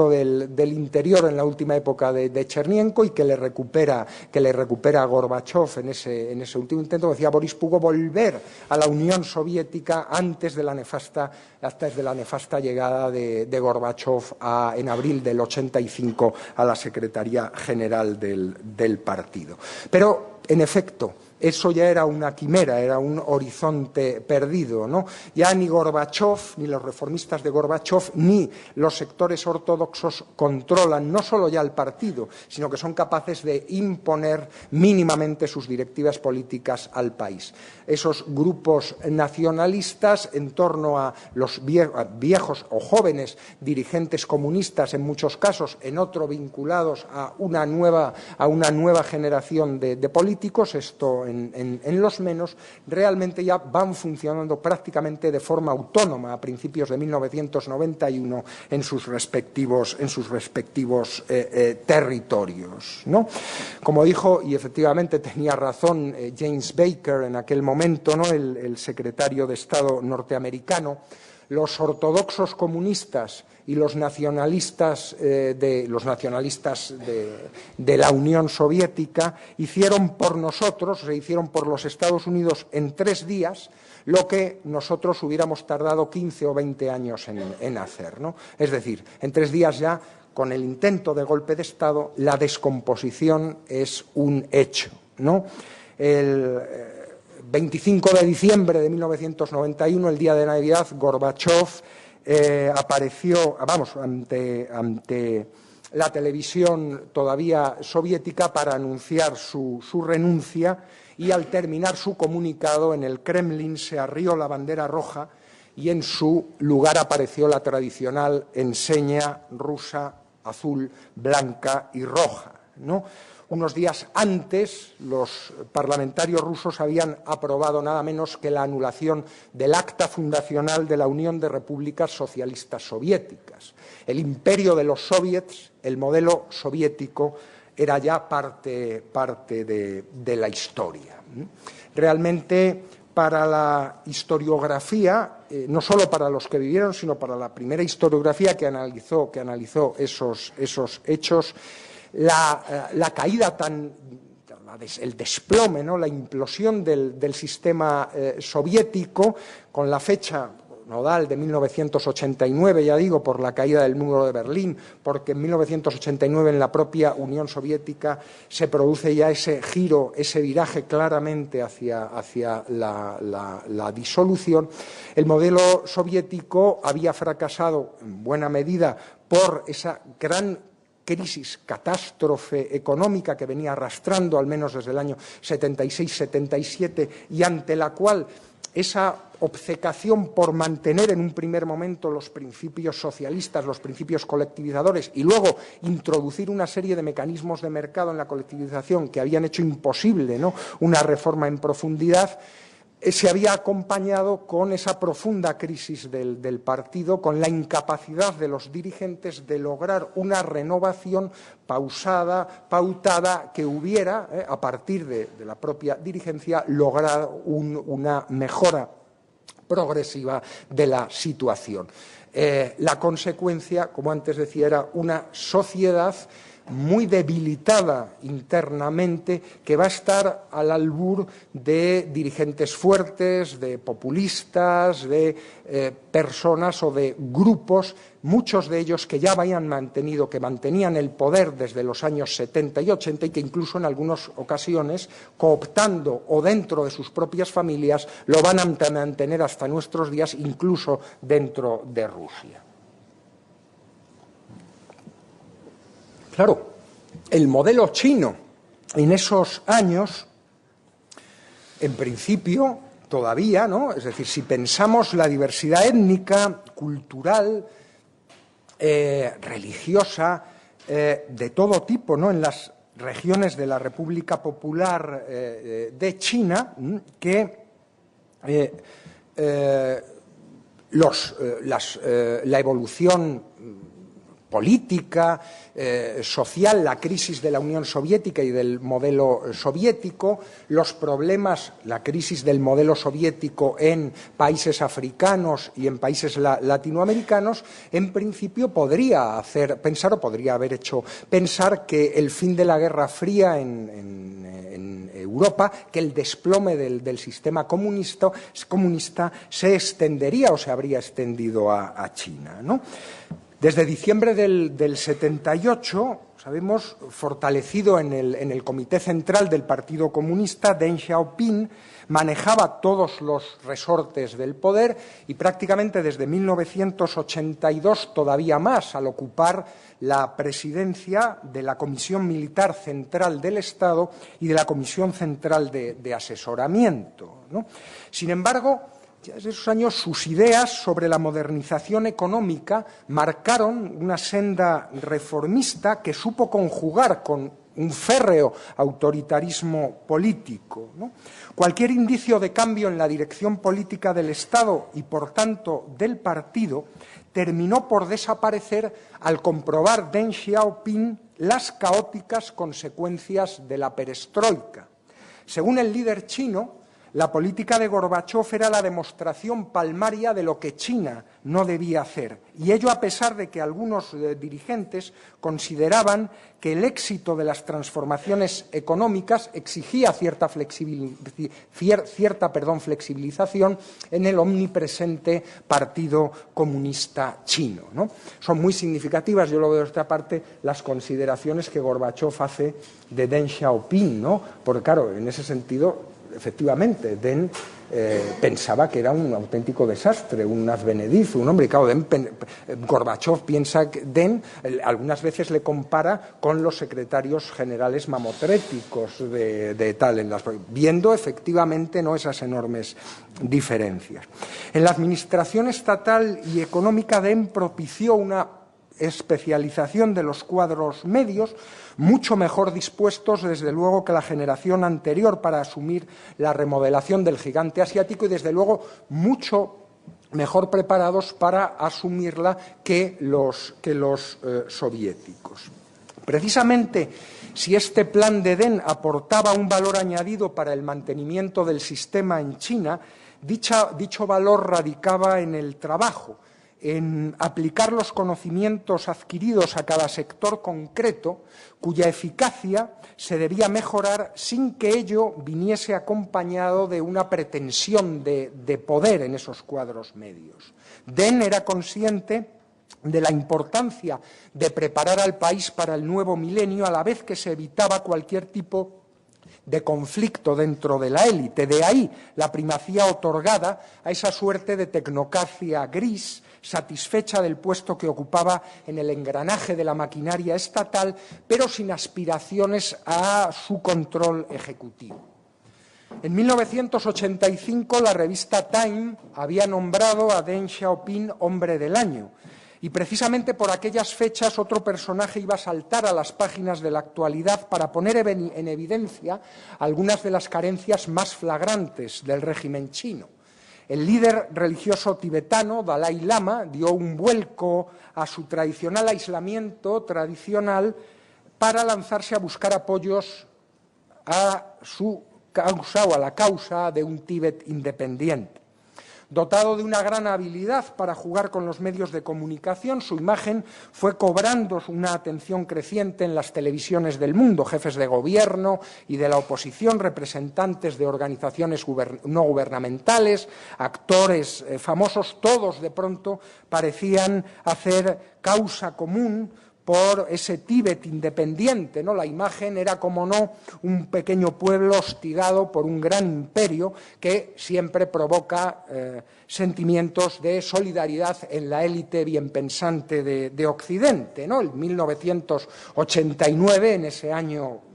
[SPEAKER 1] del Interior en la última época de Chernienko, y que le recupera a Gorbachov en ese último intento, decía Boris Pugo, volver a la Unión Soviética antes de la nefasta llegada de Gorbachov en abril del 85 a la Secretaría General del partido. Pero, en efecto, eso ya era una quimera, era un horizonte perdido, ¿no? Ya ni Gorbachov, ni los reformistas de Gorbachov, ni los sectores ortodoxos controlan no solo ya el partido, sino que son capaces de imponer mínimamente sus directivas políticas al país. Esos grupos nacionalistas, en torno a los viejos o jóvenes dirigentes comunistas, en muchos casos, en otro vinculados a una nueva generación de políticos, esto en los menos, realmente ya van funcionando prácticamente de forma autónoma a principios de 1991 en sus respectivos territorios, ¿no? Como dijo, y efectivamente tenía razón, James Baker en aquel momento, ¿no?, el secretario de Estado norteamericano, los ortodoxos comunistas y los nacionalistas de la Unión Soviética hicieron por nosotros, se hicieron por los Estados Unidos en 3 días lo que nosotros hubiéramos tardado 15 o 20 años en hacer, ¿no? Es decir, en 3 días ya, con el intento de golpe de Estado, la descomposición es un hecho, ¿no? El 25 de diciembre de 1991, el día de Navidad, Gorbachov apareció, ante la televisión todavía soviética para anunciar su renuncia, y al terminar su comunicado en el Kremlin se arrió la bandera roja y en su lugar apareció la tradicional enseña rusa azul, blanca y roja, ¿no? Unos días antes, los parlamentarios rusos habían aprobado nada menos que la anulación del acta fundacional de la Unión de Repúblicas Socialistas Soviéticas. El imperio de los soviets, el modelo soviético, era ya parte de la historia. Realmente, para la historiografía, no solo para los que vivieron, sino para la primera historiografía que analizó esos hechos, la caída el desplome, ¿no?, la implosión del sistema soviético, con la fecha nodal de 1989, ya digo, por la caída del muro de Berlín, porque en 1989 en la propia Unión Soviética se produce ya ese giro, ese viraje claramente hacia la disolución. El modelo soviético había fracasado en buena medida por esa gran crisis, catástrofe económica que venía arrastrando al menos desde el año 76-77 y ante la cual esa obcecación por mantener en un primer momento los principios socialistas, los principios colectivizadores, y luego introducir una serie de mecanismos de mercado en la colectivización que habían hecho imposible, ¿no?, una reforma en profundidad, se había acompañado con esa profunda crisis del partido, con la incapacidad de los dirigentes de lograr una renovación pausada, pautada, que hubiera, a partir de la propia dirigencia, logrado una mejora progresiva de la situación. La consecuencia, como antes decía, era una sociedad muy debilitada internamente, que va a estar al albur de dirigentes fuertes, de populistas, de personas o de grupos, muchos de ellos que ya mantenían el poder desde los años 70 y 80 y que incluso en algunas ocasiones, cooptando o dentro de sus propias familias, lo van a mantener hasta nuestros días, incluso dentro de Rusia. Claro, el modelo chino en esos años, en principio, todavía, ¿no? Es decir, si pensamos la diversidad étnica, cultural, religiosa, de todo tipo, ¿no?, en las regiones de la República Popular de China, que la evolución política, social, la crisis de la Unión Soviética y del modelo soviético, los problemas, la crisis del modelo soviético en países africanos y en países latinoamericanos, en principio podría haber hecho pensar que el fin de la Guerra Fría en Europa, que el desplome del sistema comunista se extendería o se habría extendido a China, ¿no? Desde diciembre del 78, sabemos, fortalecido en el Comité Central del Partido Comunista, Deng Xiaoping manejaba todos los resortes del poder y prácticamente desde 1982 todavía más, al ocupar la presidencia de la Comisión Militar Central del Estado y de la Comisión Central de Asesoramiento, ¿no? Sin embargo, ya desde esos años sus ideas sobre la modernización económica marcaron una senda reformista que supo conjugar con un férreo autoritarismo político, ¿no? Cualquier indicio de cambio en la dirección política del Estado y, por tanto, del partido, terminó por desaparecer al comprobar Deng Xiaoping las caóticas consecuencias de la perestroika. Según el líder chino, la política de Gorbachov era la demostración palmaria de lo que China no debía hacer. Y ello a pesar de que algunos dirigentes consideraban que el éxito de las transformaciones económicas exigía cierta flexibilización en el omnipresente Partido Comunista Chino, ¿no? Son muy significativas, yo lo veo de esta parte, las consideraciones que Gorbachov hace de Deng Xiaoping, ¿no? Porque claro, en ese sentido, efectivamente, Deng pensaba que era un auténtico desastre, un advenedizo, un hombre. Claro, Gorbachov piensa que Deng algunas veces le compara con los secretarios generales mamotréticos de tal, viendo efectivamente, ¿no?, esas enormes diferencias. En la administración estatal y económica, Deng propició una especialización de los cuadros medios, mucho mejor dispuestos, desde luego, que la generación anterior para asumir la remodelación del gigante asiático y, desde luego, mucho mejor preparados para asumirla que los soviéticos. Precisamente, si este plan de Deng aportaba un valor añadido para el mantenimiento del sistema en China, dicho valor radicaba en el trabajo, en aplicar los conocimientos adquiridos a cada sector concreto, cuya eficacia se debía mejorar sin que ello viniese acompañado de una pretensión de poder en esos cuadros medios. Deng era consciente de la importancia de preparar al país para el nuevo milenio, a la vez que se evitaba cualquier tipo de conflicto dentro de la élite. De ahí la primacía otorgada a esa suerte de tecnocracia gris, satisfecha del puesto que ocupaba en el engranaje de la maquinaria estatal, pero sin aspiraciones a su control ejecutivo. En 1985 la revista Time había nombrado a Deng Xiaoping Hombre del Año, y precisamente por aquellas fechas otro personaje iba a saltar a las páginas de la actualidad para poner en evidencia algunas de las carencias más flagrantes del régimen chino. El líder religioso tibetano, Dalai Lama, dio un vuelco a su tradicional aislamiento tradicional para lanzarse a buscar apoyos a su causa o a la causa de un Tíbet independiente. Dotado de una gran habilidad para jugar con los medios de comunicación, su imagen fue cobrando una atención creciente en las televisiones del mundo. Jefes de gobierno y de la oposición, representantes de organizaciones no gubernamentales, actores famosos, todos de pronto parecían hacer causa común por ese Tíbet independiente, ¿no? La imagen era, como no, un pequeño pueblo hostigado por un gran imperio que siempre provoca sentimientos de solidaridad en la élite bienpensante de Occidente, ¿no? En 1989, en ese año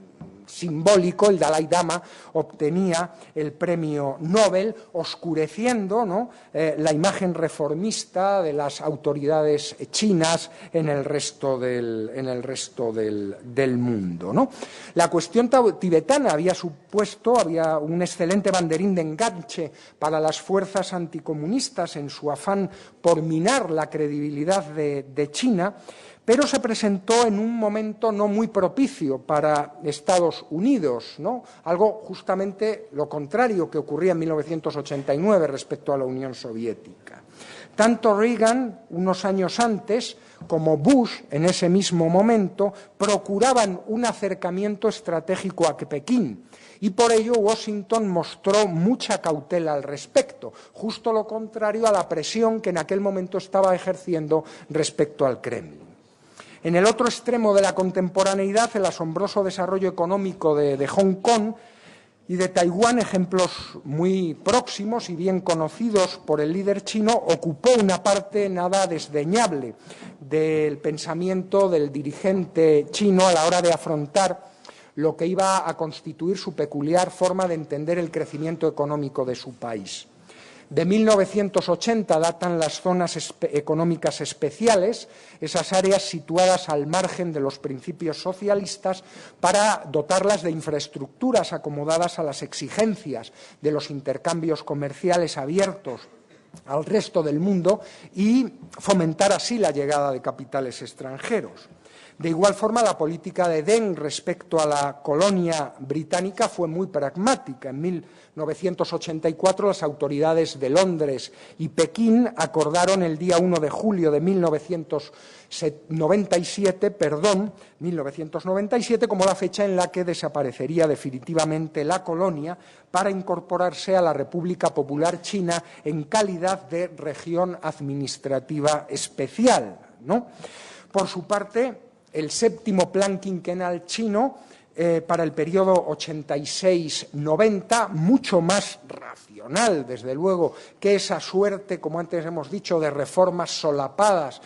[SPEAKER 1] simbólico, el Dalai Lama obtenía el premio Nobel, oscureciendo, ¿no?, la imagen reformista de las autoridades chinas en el resto del mundo, ¿no? La cuestión tibetana había un excelente banderín de enganche para las fuerzas anticomunistas en su afán por minar la credibilidad de China, pero se presentó en un momento no muy propicio para Estados Unidos, ¿no? Algo justamente lo contrario que ocurría en 1989 respecto a la Unión Soviética. Tanto Reagan, unos años antes, como Bush, en ese mismo momento, procuraban un acercamiento estratégico a Pekín, y por ello Washington mostró mucha cautela al respecto, justo lo contrario a la presión que en aquel momento estaba ejerciendo respecto al Kremlin. En el otro extremo de la contemporaneidad, el asombroso desarrollo económico de Hong Kong y de Taiwán, ejemplos muy próximos y bien conocidos por el líder chino, ocupó una parte nada desdeñable del pensamiento del dirigente chino a la hora de afrontar lo que iba a constituir su peculiar forma de entender el crecimiento económico de su país. De 1980 datan las zonas económicas especiales, esas áreas situadas al margen de los principios socialistas, para dotarlas de infraestructuras acomodadas a las exigencias de los intercambios comerciales abiertos al resto del mundo y fomentar así la llegada de capitales extranjeros. De igual forma, la política de Deng respecto a la colonia británica fue muy pragmática. En 1984, las autoridades de Londres y Pekín acordaron el día 1 de julio de 1997 como la fecha en la que desaparecería definitivamente la colonia para incorporarse a la República Popular China en calidad de región administrativa especial, ¿no? Por su parte, el séptimo plan quinquenal chino para el periodo 86-90, mucho más racional, desde luego, que esa suerte, como antes hemos dicho, de reformas solapadas,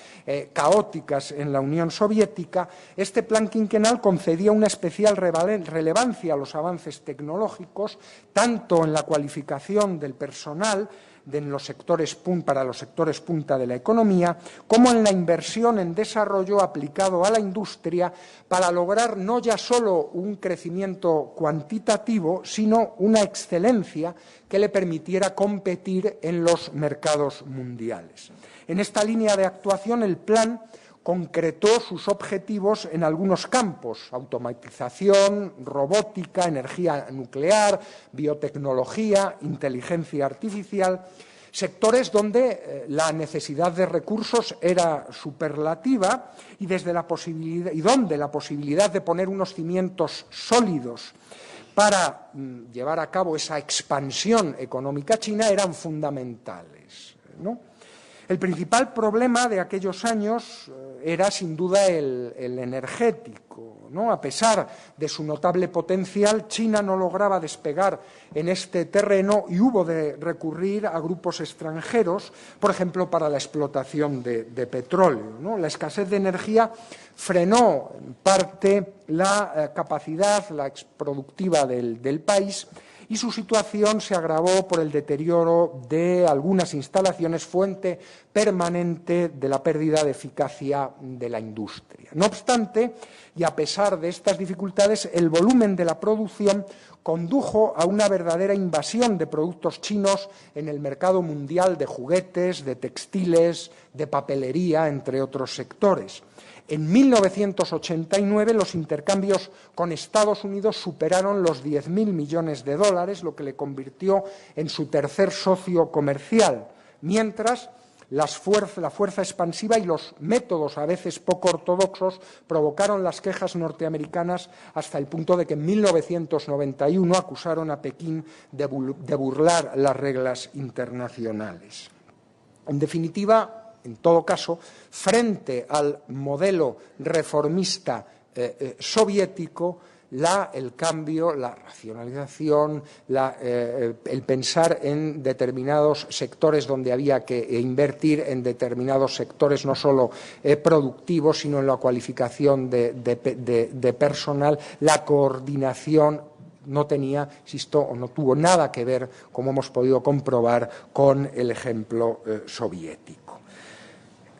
[SPEAKER 1] caóticas en la Unión Soviética. Este plan quinquenal concedía una especial relevancia a los avances tecnológicos, tanto en la cualificación del personal, para los sectores punta de la economía, como en la inversión en desarrollo aplicado a la industria para lograr no ya solo un crecimiento cuantitativo, sino una excelencia que le permitiera competir en los mercados mundiales. En esta línea de actuación, el plan concretó sus objetivos en algunos campos: automatización, robótica, energía nuclear, biotecnología, inteligencia artificial, sectores donde la necesidad de recursos era superlativa y donde la posibilidad de poner unos cimientos sólidos para llevar a cabo esa expansión económica china eran fundamentales, ¿no? El principal problema de aquellos años era, sin duda, el energético, ¿no? A pesar de su notable potencial, China no lograba despegar en este terreno y hubo de recurrir a grupos extranjeros, por ejemplo, para la explotación de petróleo, ¿no? La escasez de energía frenó en parte la capacidad productiva del país, y su situación se agravó por el deterioro de algunas instalaciones, fuente permanente de la pérdida de eficacia de la industria. No obstante, y a pesar de estas dificultades, el volumen de la producción condujo a una verdadera invasión de productos chinos en el mercado mundial de juguetes, de textiles, de papelería, entre otros sectores. En 1989 los intercambios con Estados Unidos superaron los 10.000 millones de dólares, lo que le convirtió en su tercer socio comercial, mientras la fuerza expansiva y los métodos a veces poco ortodoxos provocaron las quejas norteamericanas hasta el punto de que en 1991 acusaron a Pekín de burlar las reglas internacionales. En definitiva, en todo caso, frente al modelo reformista soviético, el cambio, la racionalización, el pensar en determinados sectores donde había que invertir, en determinados sectores no solo productivos, sino en la cualificación de personal, la coordinación no tenía, insisto, o no tuvo nada que ver, como hemos podido comprobar, con el ejemplo soviético.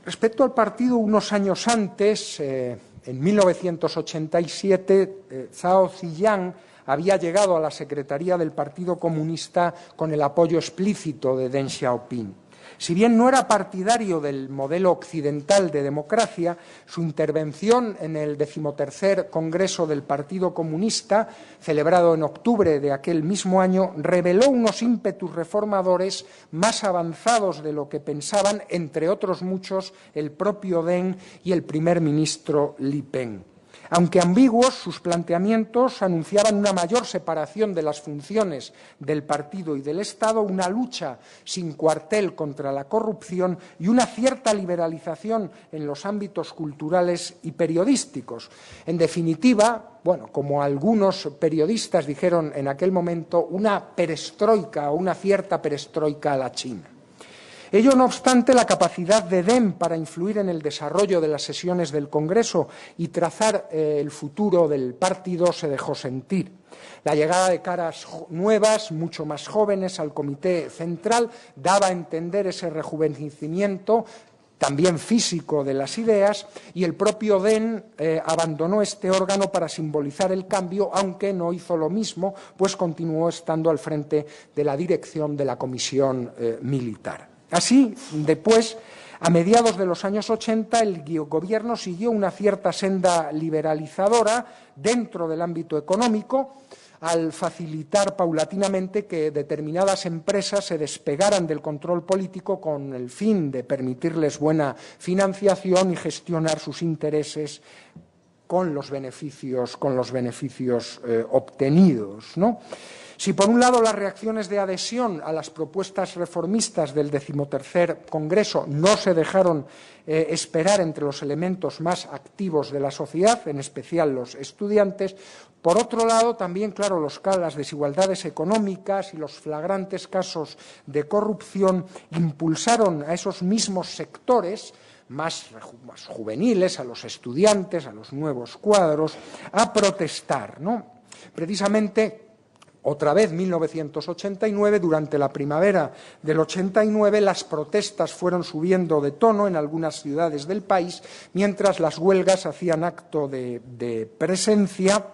[SPEAKER 1] Respecto al partido, unos años antes, en 1987, Zhao Ziyang había llegado a la secretaría del Partido Comunista con el apoyo explícito de Deng Xiaoping. Si bien no era partidario del modelo occidental de democracia, su intervención en el 13º Congreso del Partido Comunista, celebrado en octubre de aquel mismo año, reveló unos ímpetus reformadores más avanzados de lo que pensaban, entre otros muchos, el propio Deng y el primer ministro Li Peng. Aunque ambiguos, sus planteamientos anunciaban una mayor separación de las funciones del partido y del Estado, una lucha sin cuartel contra la corrupción y una cierta liberalización en los ámbitos culturales y periodísticos. En definitiva, como algunos periodistas dijeron en aquel momento, una perestroika o una cierta perestroika a la China. Ello no obstante, la capacidad de Deng para influir en el desarrollo de las sesiones del Congreso y trazar el futuro del partido se dejó sentir. La llegada de caras nuevas, mucho más jóvenes, al Comité Central daba a entender ese rejuvenecimiento también físico de las ideas, y el propio Deng abandonó este órgano para simbolizar el cambio, aunque no hizo lo mismo, pues continuó estando al frente de la dirección de la Comisión Militar. Así, después,
[SPEAKER 2] A mediados de los años 80, el gobierno siguió una cierta senda liberalizadora dentro del ámbito económico, al facilitar paulatinamente que determinadas empresas se despegaran del control político con el fin de permitirles buena financiación y gestionar sus intereses con los beneficios obtenidos, ¿no? Si, por un lado, las reacciones de adhesión a las propuestas reformistas del XIII Congreso no se dejaron esperar entre los elementos más activos de la sociedad, en especial los estudiantes, por otro lado, también, claro, las desigualdades económicas y los flagrantes casos de corrupción impulsaron a esos mismos sectores más juveniles, a los estudiantes, a los nuevos cuadros, a protestar, ¿no? Precisamente, otra vez, 1989, durante la primavera del 89, las protestas fueron subiendo de tono en algunas ciudades del país, mientras las huelgas hacían acto de presencia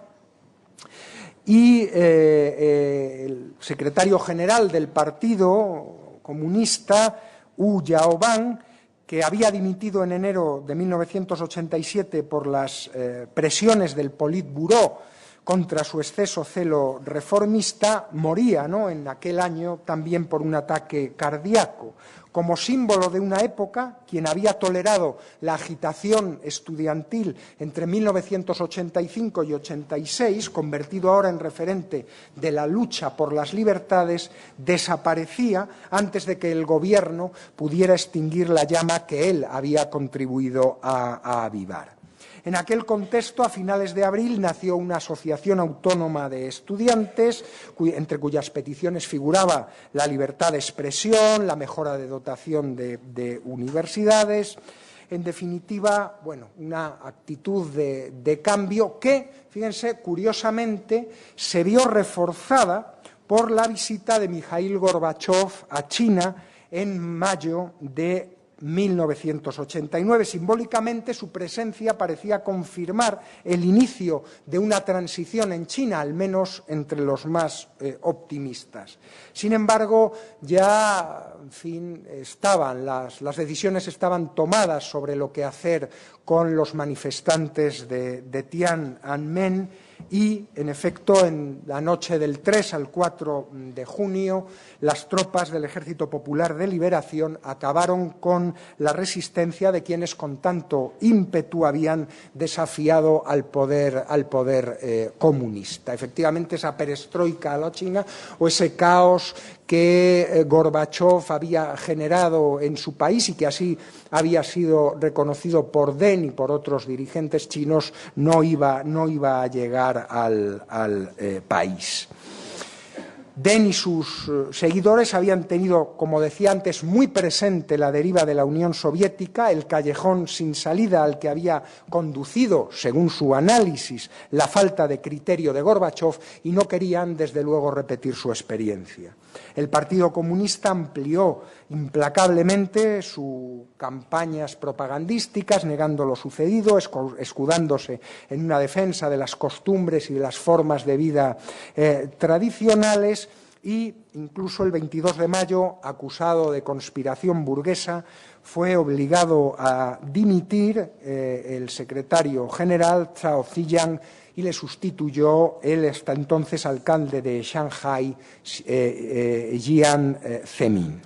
[SPEAKER 2] y el secretario general del Partido Comunista, Hu Yaobang, que había dimitido en enero de 1987 por las presiones del Politburó contra su exceso celo reformista, moría, ¿no?, en aquel año también por un ataque cardíaco. Como símbolo de una época, quien había tolerado la agitación estudiantil entre 1985 y 86, convertido ahora en referente de la lucha por las libertades, desaparecía antes de que el gobierno pudiera extinguir la llama que él había contribuido a avivar. En aquel contexto, a finales de abril, nació una asociación autónoma de estudiantes, entre cuyas peticiones figuraba la libertad de expresión, la mejora de dotación de universidades. En definitiva, bueno, una actitud de cambio que, fíjense, curiosamente, se vio reforzada por la visita de Mikhail Gorbachov a China en mayo de 1989. Simbólicamente, su presencia parecía confirmar el inicio de una transición en China, al menos entre los más optimistas. Sin embargo, ya, en fin, las decisiones estaban tomadas sobre lo que hacer con los manifestantes de Tiananmen y, en efecto, en la noche del 3 al 4 de junio, las tropas del Ejército Popular de Liberación acabaron con la resistencia de quienes con tanto ímpetu habían desafiado al poder comunista. Efectivamente, esa perestroika a la China o ese caos que Gorbachov había generado en su país y que así había sido reconocido por Deng y por otros dirigentes chinos, no iba a llegar al país. Deng y sus seguidores habían tenido, como decía antes, muy presente la deriva de la Unión Soviética, el callejón sin salida al que había conducido, según su análisis, la falta de criterio de Gorbachov, y no querían, desde luego, repetir su experiencia. El Partido Comunista amplió implacablemente sus campañas propagandísticas, negando lo sucedido, escudándose en una defensa de las costumbres y de las formas de vida tradicionales, y incluso el 22 de mayo, acusado de conspiración burguesa, fue obligado a dimitir el secretario general Zhao Ziyang y le sustituyó el hasta entonces alcalde de Shanghái, Jian Zemin.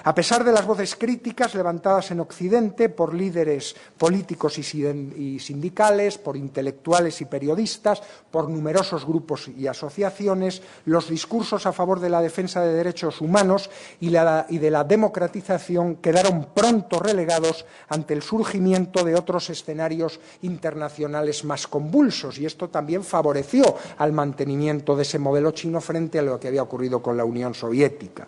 [SPEAKER 2] A pesar de las voces críticas levantadas en Occidente por líderes políticos y sindicales, por intelectuales y periodistas, por numerosos grupos y asociaciones, los discursos a favor de la defensa de derechos humanos y de la democratización quedaron pronto relegados ante el surgimiento de otros escenarios internacionales más convulsos, y esto también favoreció al mantenimiento de ese modelo chino frente a lo que había ocurrido con la Unión Soviética.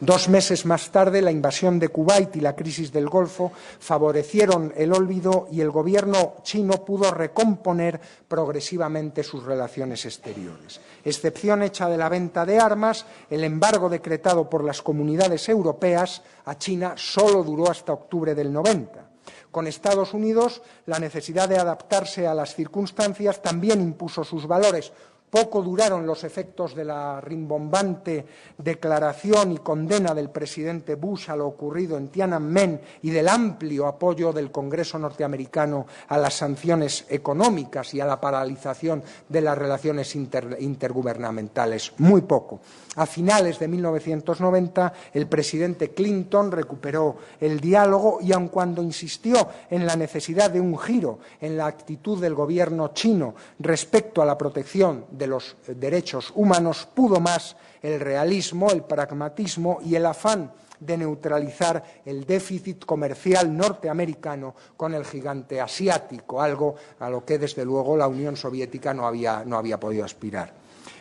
[SPEAKER 2] 2 meses más tarde, la invasión de Kuwait y la crisis del Golfo favorecieron el olvido y el gobierno chino pudo recomponer progresivamente sus relaciones exteriores. Excepción hecha de la venta de armas, el embargo decretado por las comunidades europeas a China solo duró hasta octubre del 90. Con Estados Unidos, la necesidad de adaptarse a las circunstancias también impuso sus valores, Poco duraron los efectos de la rimbombante declaración y condena del presidente Bush a lo ocurrido en Tiananmen y del amplio apoyo del Congreso norteamericano a las sanciones económicas y a la paralización de las relaciones intergubernamentales. Muy poco. A finales de 1990, el presidente Clinton recuperó el diálogo y, aun cuando insistió en la necesidad de un giro en la actitud del gobierno chino respecto a la protección de los derechos humanos, pudo más el realismo, el pragmatismo y el afán de neutralizar el déficit comercial norteamericano con el gigante asiático, algo a lo que, desde luego, la Unión Soviética no había podido aspirar.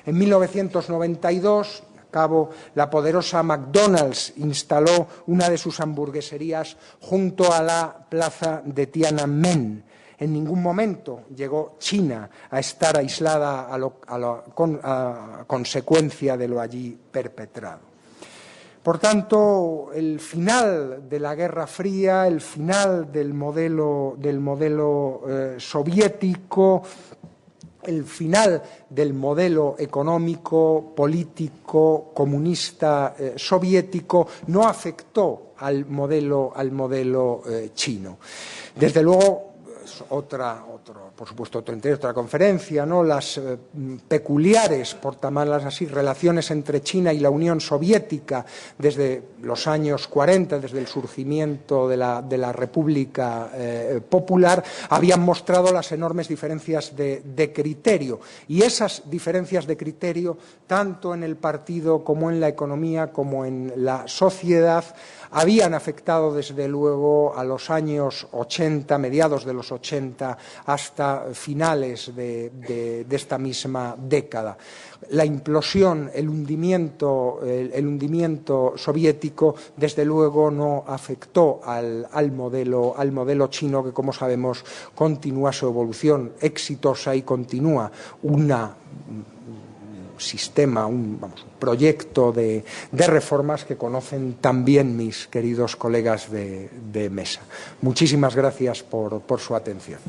[SPEAKER 2] En 1992, la poderosa McDonald's instaló una de sus hamburgueserías junto a la plaza de Tiananmen. En ningún momento llegó China a estar aislada a consecuencia de lo allí perpetrado. Por tanto, el final de la Guerra Fría, el final del modelo soviético, el final del modelo económico, político, comunista soviético no afectó al modelo chino. Desde luego, por supuesto, otra conferencia, ¿no? Las peculiares, por llamarlas así, relaciones entre China y la Unión Soviética desde los años 40, desde el surgimiento de la República Popular, habían mostrado las enormes diferencias de criterio. Y esas diferencias de criterio, tanto en el partido como en la economía, como en la sociedad, habían afectado desde luego a los años 80, mediados de los 80, hasta finales de esta misma década. La implosión, el hundimiento soviético, desde luego no afectó al modelo chino, que, como sabemos, continúa su evolución exitosa y continúa un proyecto de reformas que conocen también mis queridos colegas de mesa. Muchísimas gracias por su atención.